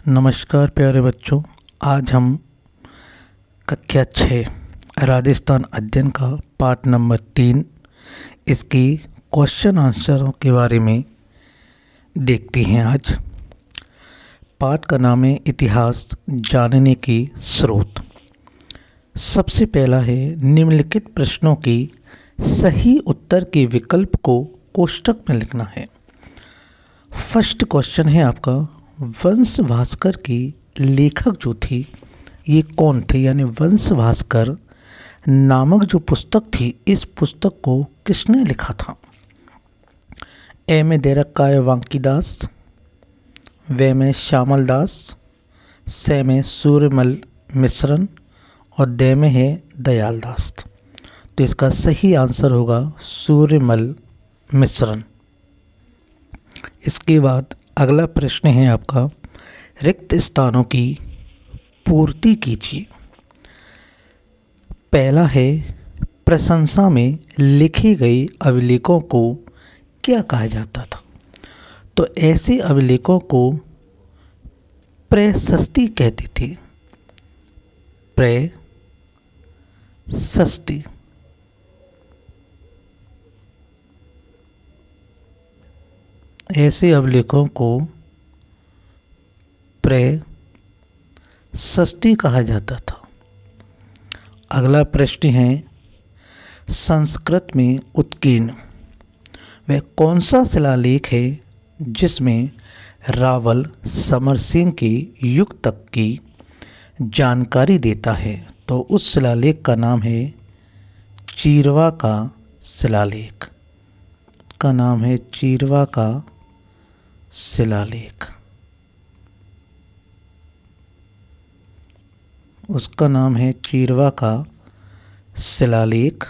नमस्कार प्यारे बच्चों। आज हम कक्षा 6 राजस्थान अध्ययन का पाठ नंबर 3 इसकी क्वेश्चन आंसरों के बारे में देखते हैं। आज पाठ का नाम है इतिहास जानने की स्रोत। सबसे पहला है निम्नलिखित प्रश्नों की सही उत्तर के विकल्प को कोष्ठक में लिखना है। फर्स्ट क्वेश्चन है आपका, वंश भास्कर की लेखक जो थी ये कौन थे, यानी वंश भास्कर नामक जो पुस्तक थी इस पुस्तक को किसने लिखा था। ए में दे रखा है वांकीदास, वे में श्यामल दास, से में सूर्यमल मिश्रन और दे में है दयाल दास। तो इसका सही आंसर होगा सूर्यमल मिश्रन। इसके बाद अगला प्रश्न है आपका, रिक्त स्थानों की पूर्ति कीजिए। पहला है प्रशंसा में लिखे गए अभिलेखों को क्या कहा जाता था। तो ऐसे अभिलेखों को प्रशस्ति कहते थे। प्रशस्ति। ऐसे अभिलेखों को प्रशस्ति कहा जाता था। अगला प्रश्न है, संस्कृत में उत्कीर्ण वह कौन सा शिलालेख है जिसमें रावल समर सिंह के युग तक की जानकारी देता है। तो उस शिलालेख का नाम है चीरवा का शिलालेख। का नाम है चीरवा का शिलालेख। उसका नाम है चीरवा का शिलालेख।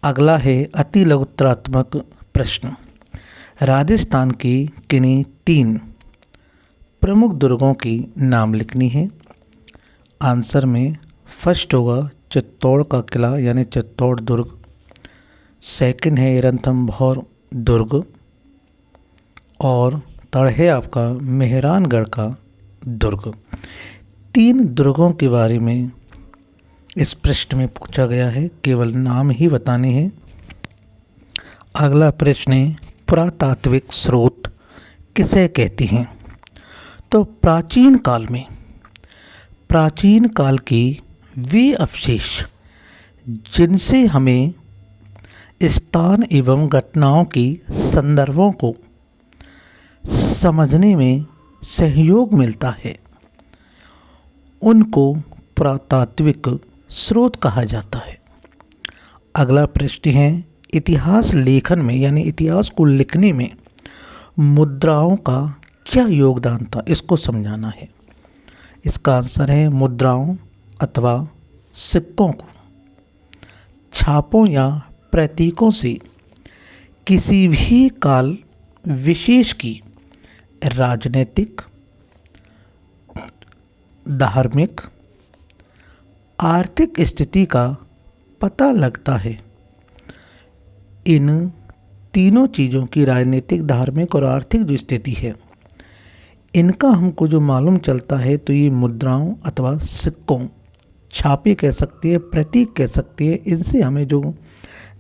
अगला है अति लघुत्तरात्मक प्रश्न। राजस्थान की किन्हीं 3 प्रमुख दुर्गों की नाम लिखनी है। आंसर में फर्स्ट होगा चित्तौड़ का किला यानी चित्तौड़ दुर्ग, सेकंड है रणथंभौर दुर्ग और थर्ड है आपका मेहरानगढ़ का दुर्ग। 3 दुर्गों के बारे में इस प्रश्न में पूछा गया है, केवल नाम ही बताने हैं। अगला प्रश्न है, पुरातात्विक स्रोत किसे कहती हैं। तो प्राचीन काल की वे अवशेष जिनसे हमें स्थान एवं घटनाओं की संदर्भों को समझने में सहयोग मिलता है उनको पुरातात्विक स्रोत कहा जाता है। अगला प्रश्न है, इतिहास लेखन में यानी इतिहास को लिखने में मुद्राओं का क्या योगदान था, इसको समझाना है। इसका आंसर है मुद्राओं अथवा सिक्कों को छापों या प्रतीकों से किसी भी काल विशेष की राजनीतिक, धार्मिक, आर्थिक स्थिति का पता लगता है। इन तीनों चीज़ों की राजनीतिक, धार्मिक और आर्थिक जो स्थिति है इनका हमको जो मालूम चलता है तो ये मुद्राओं अथवा सिक्कों, छापे कह सकते हैं, प्रतीक कह सकते हैं, इनसे हमें जो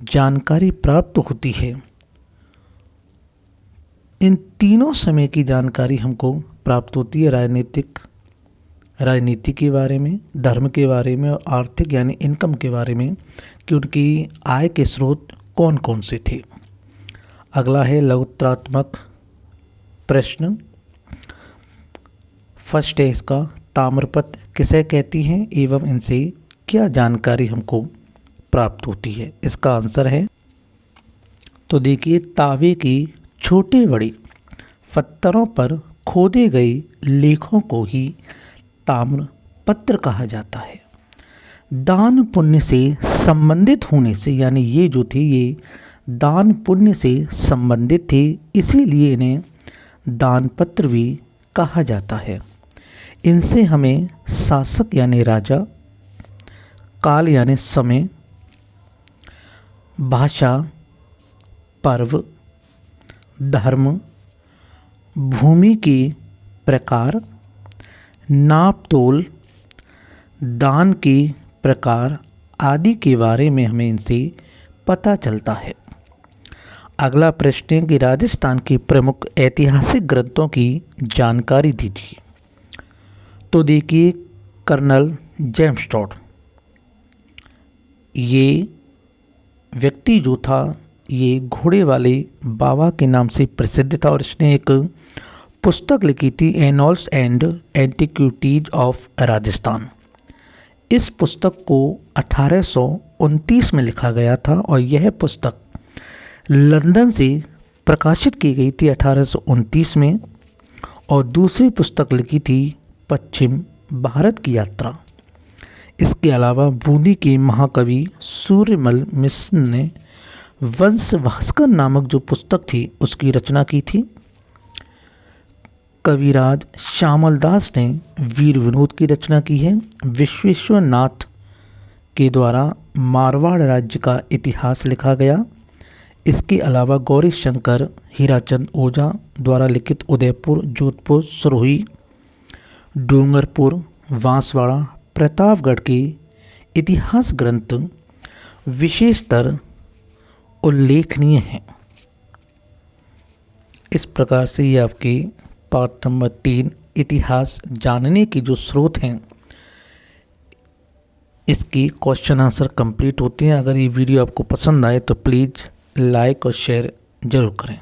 जानकारी प्राप्त होती है इन तीनों समय की जानकारी हमको प्राप्त होती है। राजनीति के बारे में, धर्म के बारे में और आर्थिक यानी इनकम के बारे में कि उनकी आय के स्रोत कौन कौन से थे। अगला है लघुत्तरात्मक प्रश्न। फर्स्ट है इसका, ताम्रपत्र किसे कहती हैं एवं इनसे क्या जानकारी हमको प्राप्त होती है। इसका आंसर है, तो देखिए, तांबे की छोटे बड़े पत्थरों पर खोदे गए लेखों को ही ताम्रपत्र कहा जाता है। दान पुण्य से संबंधित होने से, यानी ये जो थे ये दान पुण्य से संबंधित थे, इसीलिए इन्हें दानपत्र भी कहा जाता है। इनसे हमें शासक यानी राजा, काल यानी समय, भाषा, पर्व, धर्म, भूमि की प्रकार, नाप तोल, दान के प्रकार आदि के बारे में हमें इनसे पता चलता है। अगला प्रश्न है कि राजस्थान के प्रमुख ऐतिहासिक ग्रंथों की जानकारी दीजिए। तो देखिए, कर्नल जेम्स टोड, ये व्यक्ति जो था ये घोड़े वाले बाबा के नाम से प्रसिद्ध था और इसने एक पुस्तक लिखी थी, एनॉल्स एंड एंटिक्विटीज ऑफ राजस्थान। इस पुस्तक को 1829 में लिखा गया था और यह पुस्तक लंदन से प्रकाशित की गई थी 1829 में, और दूसरी पुस्तक लिखी थी पश्चिम भारत की यात्रा। इसके अलावा बूंदी के महाकवि सूर्यमल मिश्र ने वंश भास्कर नामक जो पुस्तक थी उसकी रचना की थी। कविराज श्यामल दास ने वीर विनोद की रचना की है। विश्वेश्वर नाथ के द्वारा मारवाड़ राज्य का इतिहास लिखा गया। इसके अलावा गौरी शंकर हीराचंद ओझा द्वारा लिखित उदयपुर, जोधपुर, सिरोही, डूंगरपुर, बांसवाड़ा, प्रतापगढ़ के इतिहास ग्रंथ विशेषतर उल्लेखनीय हैं। इस प्रकार से ये आपके पार्ट नंबर 3 इतिहास जानने की जो स्रोत हैं इसकी क्वेश्चन आंसर कंप्लीट होते हैं। अगर ये वीडियो आपको पसंद आए तो प्लीज़ लाइक और शेयर ज़रूर करें।